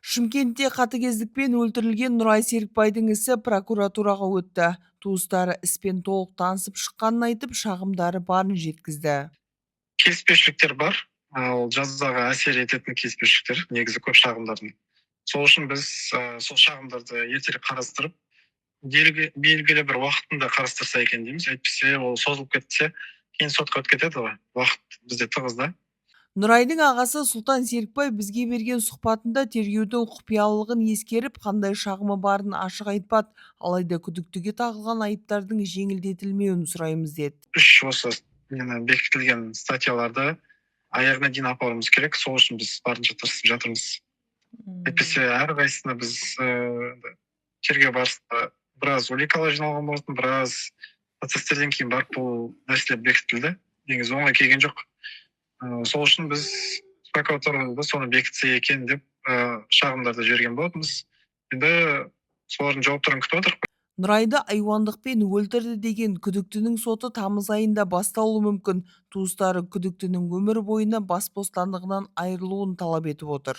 Шымкентте қатыгездікпен өлтірілген Нұрай Серікбайдың ісі прокуратураға өтті. Туыстары іспен толық танысып шыққанын айтып, шағымдары барын жеткізді. Келіспеушіліктер бар. Ол жазаға әсер ететін келіспеушіліктер, негізі көп шағымдардың. Сол үшін біз сол шағымдарды ертерек қарастырып, белгілі бір уақытында қарастырса екен дейміз. Әйтпесе ол созылып кетсе, кейін сотқа өтіп кетеді ғой. Уақыт бізде тығыз да. Нұрайдың ағасы Сұлтан Серікбай бізге берген сұхбатында тергеудің құпиялылығын ескеріп, қандай шағымы барын ашық айтпады. Алайда күдіктіге тағылған айыптардың жеңілдетілмеуін сұраймыз деді. Осы бекітілген статьяларды аяғына дейін апаруымыз керек. Сол үшін біз барынша тырысып жатырмыз. Әйтпесе әрқайсысына біз тергеу барысында біраз уликалар жиналған болатын, біраз процестерден кейін барып бұл нәрселер бекітілді. Негізі оңай келген жоқ. Сол үшін біз прокуратурада соны бекітсе екен деп шағымдарды жіберген болатынбыз. Енді солардың жауаптарын күтіп отырмыз. Нұрайды айуандықпен өлтірді деген күдіктінің соты тамыз айында басталуы мүмкін. Туыстары күдіктінің өмір бойына бас бостандығынан айырылуын талап етіп отыр.